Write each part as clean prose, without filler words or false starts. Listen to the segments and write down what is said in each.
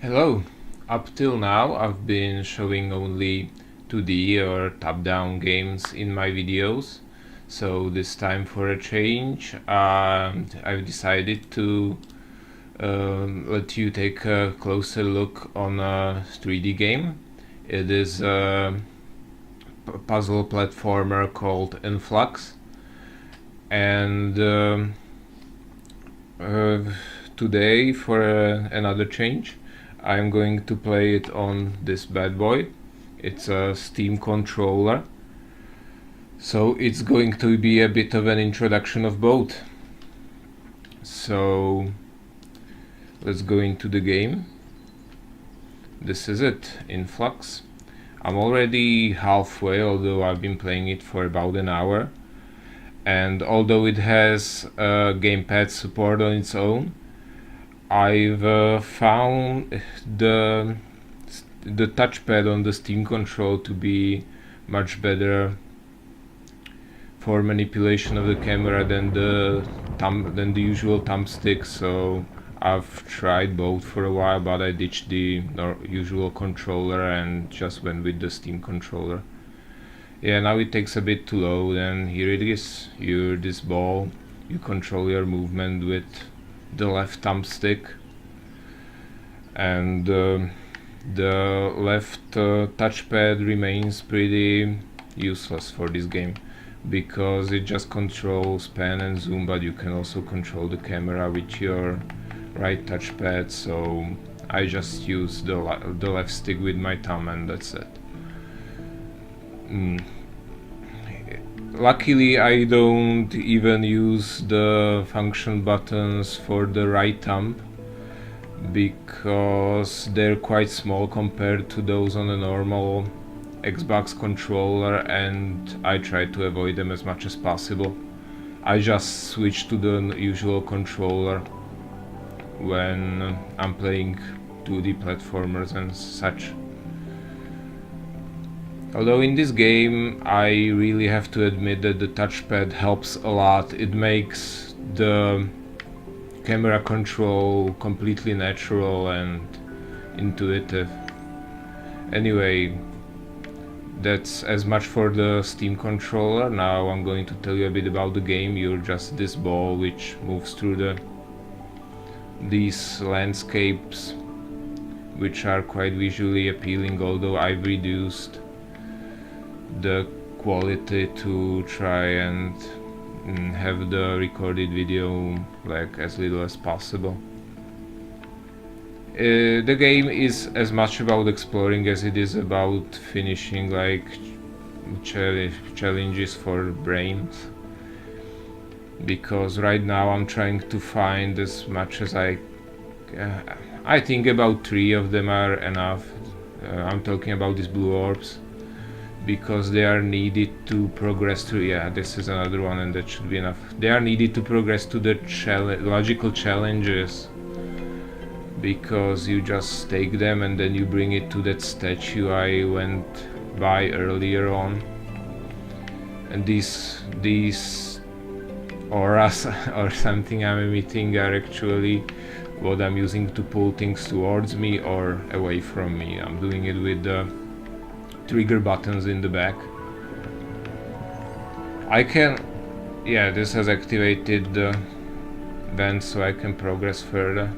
Hello! Up till now I've been showing only 2D or top-down games in my videos, so this time for a change I've decided to let you take a closer look on a 3D game. It is a puzzle platformer called InFlux, and today for another change I'm going to play it on this bad boy. It's a Steam controller, so it's going to be a bit of an introduction of both. So let's go into the game. This is it, InFlux. I'm already halfway, although I've been playing it for about an hour, and although it has gamepad support on its own, I've found the touchpad on the Steam control to be much better for manipulation of the camera than the usual thumbstick. So I've tried both for a while, but I ditched the usual controller and just went with the Steam controller. Yeah, now it takes a bit to load, and here it is. You're this ball. You control your movement with the left thumbstick, and the left touchpad remains pretty useless for this game because it just controls pan and zoom, but you can also control the camera with your right touchpad, so I just use the left stick with my thumb, and that's it. Luckily I don't even use the function buttons for the right thumb because they're quite small compared to those on a normal Xbox controller, and I try to avoid them as much as possible. I just switch to the usual controller when I'm playing 2D platformers and such. Although in this game I really have to admit that the touchpad helps a lot. It makes the camera control completely natural and intuitive. Anyway, that's as much for the Steam controller. Now I'm going to tell you a bit about the game. You're just this ball which moves through these landscapes, which are quite visually appealing, although I've reduced the quality to try and have the recorded video like as little as possible. The game is as much about exploring as it is about finishing like challenges for brains, because right now I'm trying to find as much as I think about 3 of them are enough. I'm talking about these blue orbs, because they are needed to progress to, yeah, this is another one, and that should be enough. They are needed to progress to the logical challenges, because you just take them and then you bring it to that statue I went by earlier on, and these auras or something I'm emitting are actually what I'm using to pull things towards me or away from me. I'm doing it with the trigger buttons in the back. This has activated the vent so I can progress further.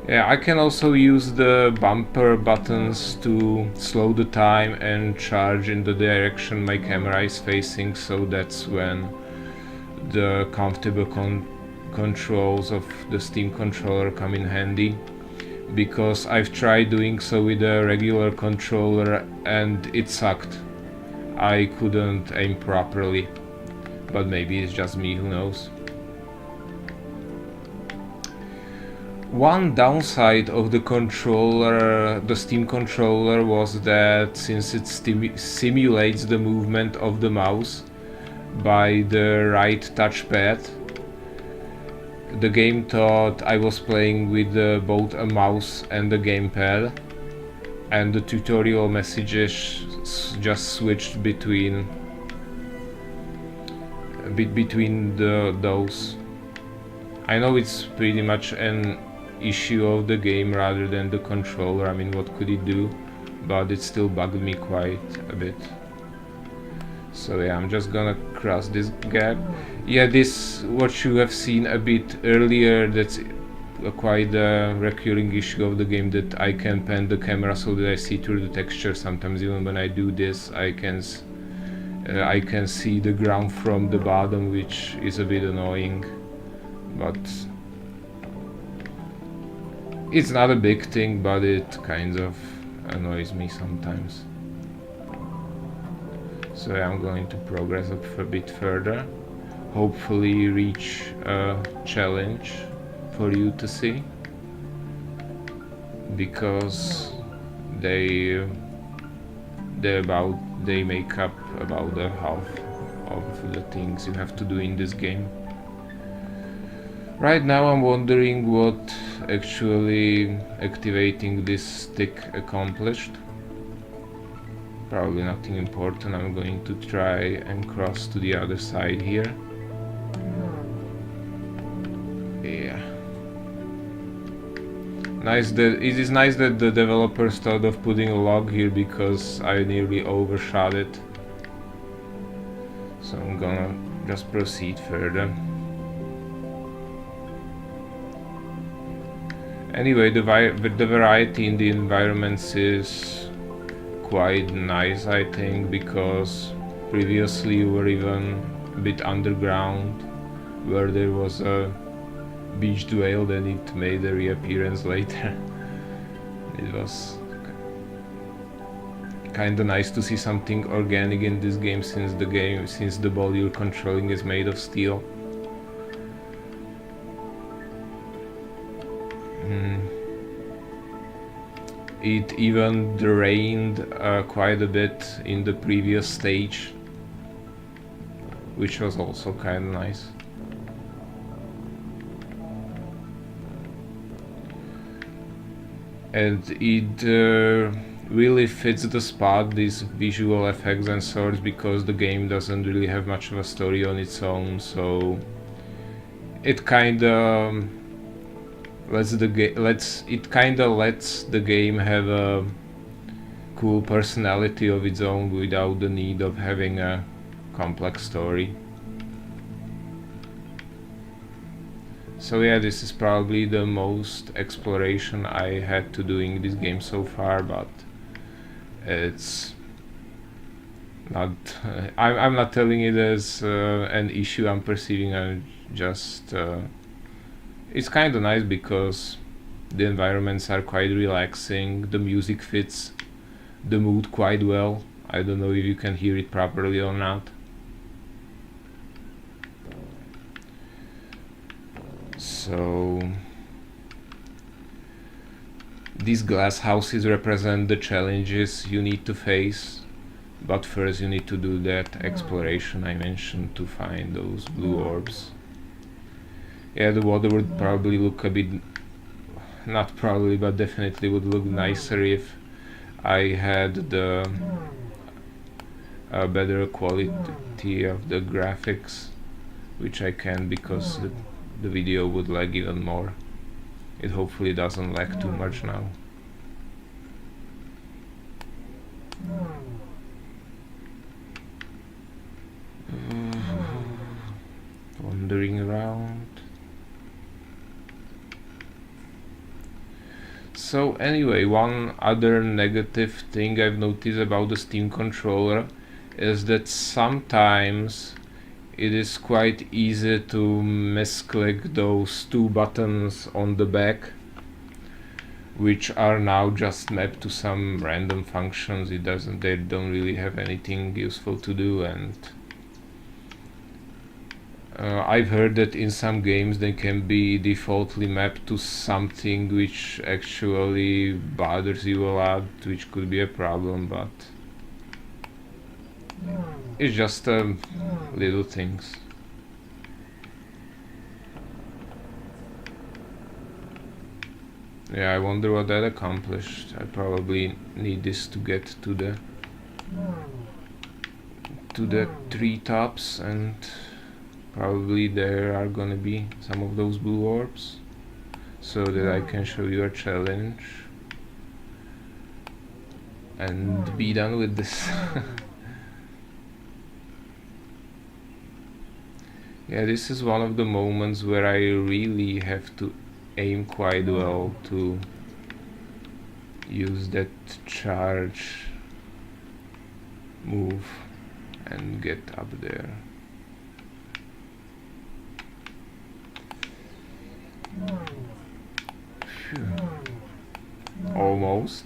Yeah, I can also use the bumper buttons to slow the time and charge in the direction my camera is facing, so that's when the comfortable controls of the Steam controller come in handy. Because I've tried doing so with a regular controller and it sucked. I couldn't aim properly, but maybe it's just me, who knows. One downside of the controller, the Steam controller, was that since it simulates the movement of the mouse by the right touchpad, the game thought I was playing with both a mouse and a gamepad, and the tutorial messages just switched between those. I know it's pretty much an issue of the game rather than the controller. I mean, what could it do? But it still bugged me quite a bit. So yeah, I'm just gonna cross this gap. Yeah, this what you have seen a bit earlier, that's quite a recurring issue of the game, that I can pan the camera so that I see through the texture. Sometimes even when I do this, I can see the ground from the bottom, which is a bit annoying, but it's not a big thing, but it kind of annoys me sometimes. So I'm going to progress up a bit further, hopefully reach a challenge for you to see, because they make up about the half of the things you have to do in this game. Right now I'm wondering what actually activating this stick accomplished. Probably nothing important. I'm going to try and cross to the other side here. Yeah. It is nice that the developers thought of putting a log here, because I nearly overshot it. So I'm gonna just proceed further. Anyway, the variety in the environments is quite nice, I think, because previously you were even a bit underground, where there was a beached whale, then it made a reappearance later. It was kinda nice to see something organic in this game, since the ball you're controlling is made of steel. It even drained quite a bit in the previous stage, which was also kinda nice. And it really fits the spot, these visual effects and sorts, because the game doesn't really have much of a story on its own, so it kinda lets the game have a cool personality of its own without the need of having a complex story. So yeah, this is probably the most exploration I had to do in this game so far, but it's not I'm not telling it as an issue I'm perceiving. I'm just it's kind of nice because the environments are quite relaxing, the music fits the mood quite well. I don't know if you can hear it properly or not. So these glass houses represent the challenges you need to face, but first you need to do that exploration I mentioned to find those blue orbs. Yeah, the water would probably look a bit, not probably, but definitely would look nicer if I had the better quality of the graphics, which I can, because the video would lag even more. It hopefully doesn't lag too much now. Wandering around. So anyway, one other negative thing I've noticed about the Steam controller is that sometimes it is quite easy to misclick those two buttons on the back, which are now just mapped to some random functions. They don't really have anything useful to do, and I've heard that in some games they can be defaultly mapped to something which actually bothers you a lot, which could be a problem, but it's just little things. Yeah, I wonder what that accomplished. I probably need this to get to the treetops, and probably there are gonna be some of those blue orbs. so that I can show you a challenge and be done with this. Yeah, this is one of the moments where I really have to aim quite well to use that charge move and get up there. Phew. Almost.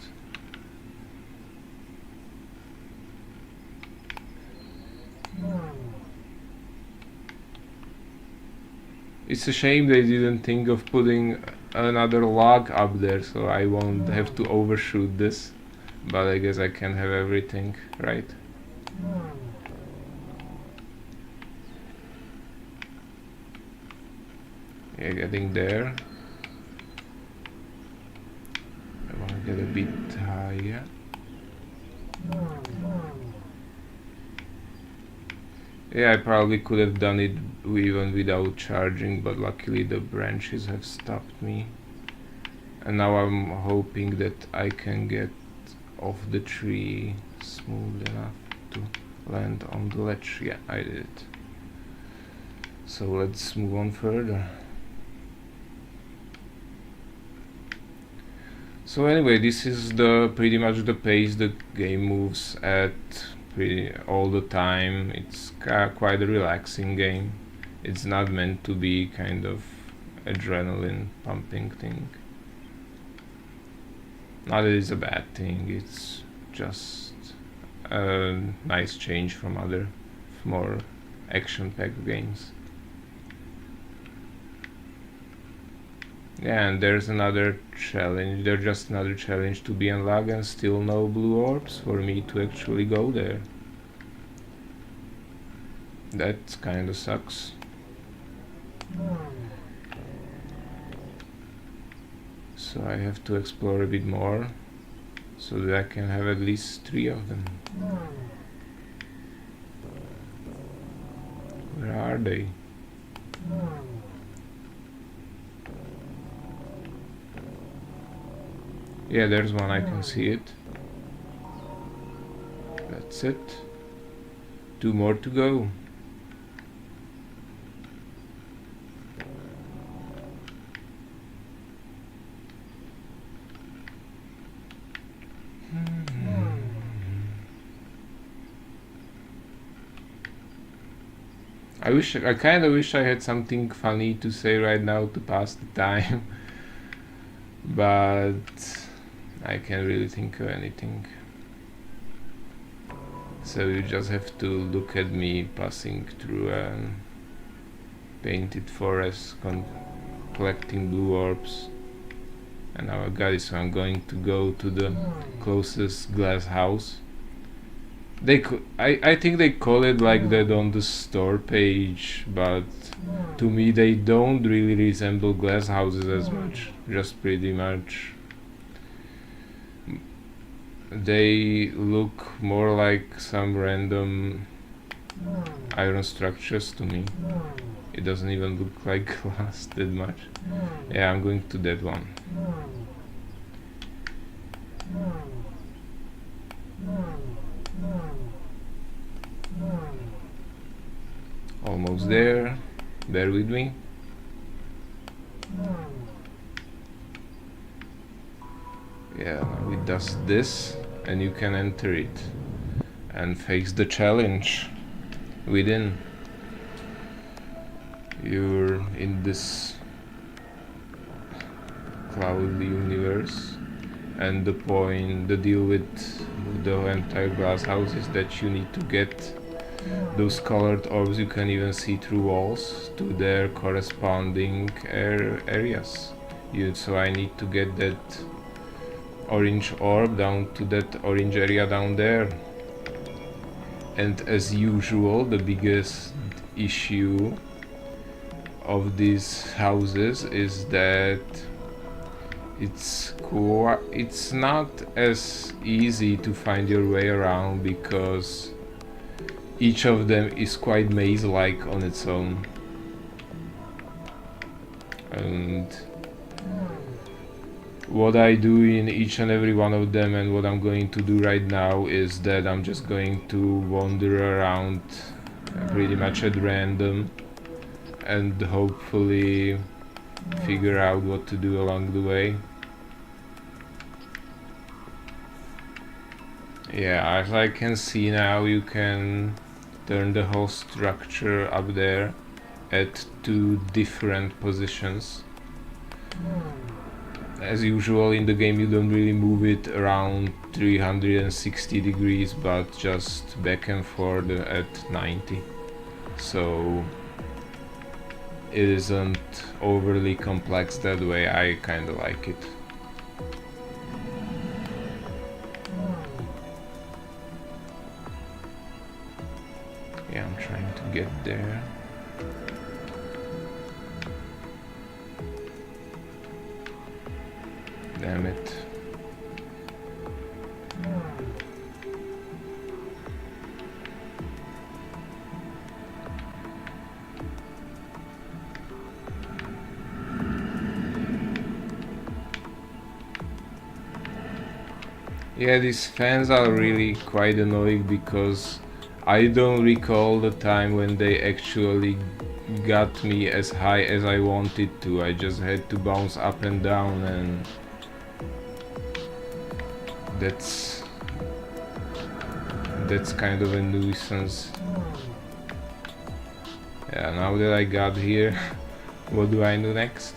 It's a shame they didn't think of putting another log up there, so I won't have to overshoot this. But I guess I can have everything, right? Yeah, getting there. I want to get a bit higher. Yeah, I probably could have done it even without charging, but luckily the branches have stopped me. And now I'm hoping that I can get off the tree smooth enough to land on the ledge. Yeah, I did it. So let's move on further. So anyway, this is pretty much the pace the game moves at all the time. It's quite a relaxing game. It's not meant to be kind of adrenaline pumping thing. Not that it's a bad thing, it's just a nice change from other more action-packed games. Yeah, and there's another challenge. There's just another challenge to be unlocked, and still no blue orbs for me to actually go there. That kinda sucks. So I have to explore a bit more so that I can have at least 3 of them. Where are they? Yeah, there's one, I can see it. That's it. 2 more to go. I kinda wish I had something funny to say right now to pass the time. But I can't really think of anything. So you just have to look at me passing through a painted forest, collecting blue orbs. And now I got it, so I'm going to go to the closest glass house. I think they call it like that on the store page, but to me they don't really resemble glass houses as much. Just pretty much they look more like some random iron structures to me. It doesn't even look like glass that much. Yeah, I'm going to that one. Almost there. Bear with me. Yeah, now we dust this and you can enter it and face the challenge within. You're in this cloudy universe, and the deal with the entire glass house is that you need to get those colored orbs you can even see through walls to their corresponding areas. So I need to get that orange orb down to that orange area down there. And as usual, the biggest issue of these houses is that it's not as easy to find your way around, because each of them is quite maze-like on its own. And what I do in each and every one of them, and what I'm going to do right now, is that I'm just going to wander around pretty much at random and hopefully figure out what to do along the way. Yeah, as I can see now, you can turn the whole structure up there at 2 different positions. As usual in the game, you don't really move it around 360 degrees, but just back and forth at 90. So it isn't overly complex that way. I kinda like it. Yeah, I'm trying to get there. Damn it. Yeah, these fans are really quite annoying because I don't recall the time when they actually got me as high as I wanted to. I just had to bounce up and down, and that's kind of a nuisance. Yeah, now that I got here, what do I do next?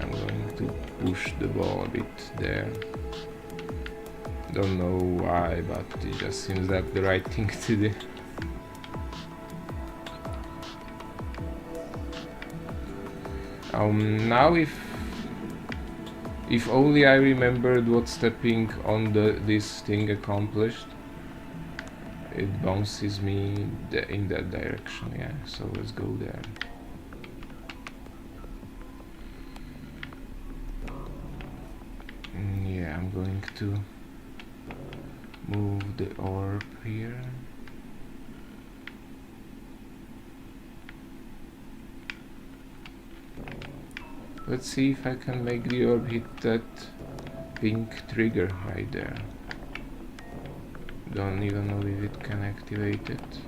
I'm going to push the ball a bit there. Don't know why, but it just seems like the right thing to do. Now if only I remembered what stepping on this thing accomplished. It bounces me in that direction, yeah, so let's go there. Yeah, I'm going to move the orb here. Let's see if I can make the orb hit that pink trigger right there. Don't even know if it can activate it.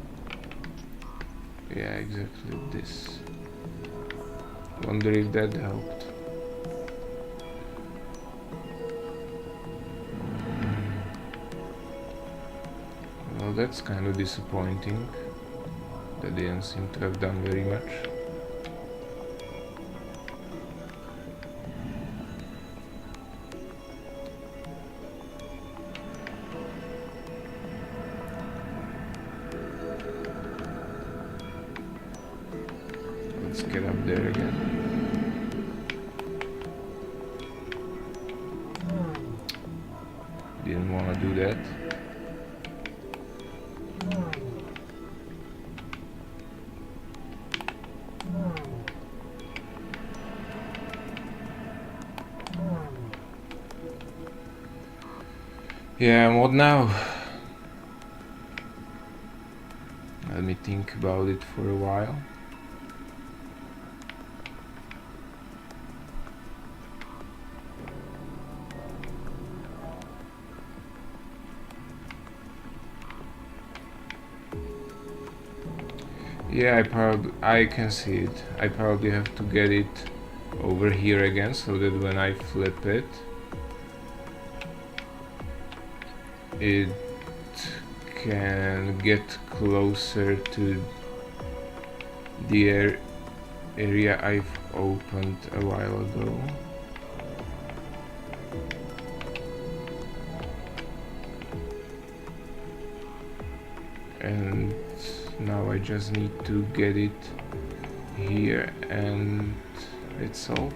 Yeah, exactly this. Wonder if that helped. Well, that's kind of disappointing. That didn't seem to have done very much. Let's get up there again. Didn't want to do that. Yeah, and what now? Let me think about it for a while. Yeah, I can see it. I probably have to get it over here again so that when I flip it, it can get closer to the area I've opened a while ago. And now I just need to get it here and it's solved.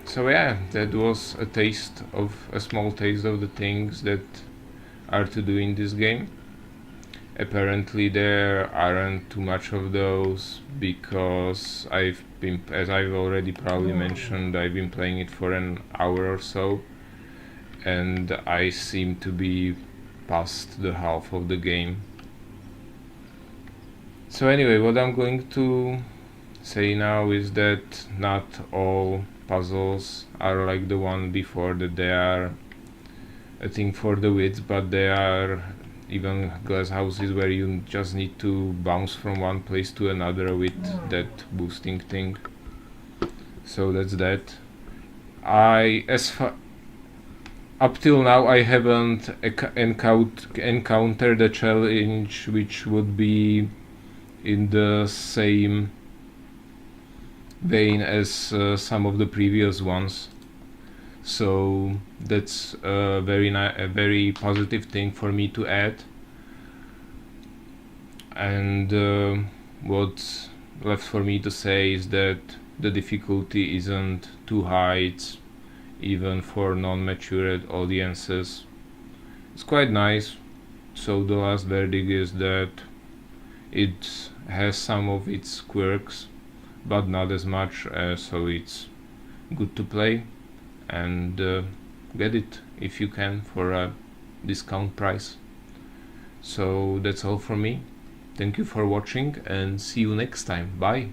So yeah, that was a small taste of the things that are to do in this game. Apparently there aren't too much of those because as I've already probably mentioned, I've been playing it for an hour or so, and I seem to be past the half of the game. So anyway, what I'm going to say now is that not all puzzles are like the one before, that they are a thing for the wits, but there are even glass houses where you just need to bounce from one place to another with that boosting thing. So that's that. Up till now I haven't encountered a challenge which would be in the same vein as some of the previous ones. So that's a very positive thing for me to add. And what's left for me to say is that the difficulty isn't too high. It's even for non-matured audiences. It's quite nice. So the last verdict is that it has some of its quirks, but not as much, so it's good to play, and get it if you can for a discount price. So that's all from me. Thank you for watching and see you next time. Bye.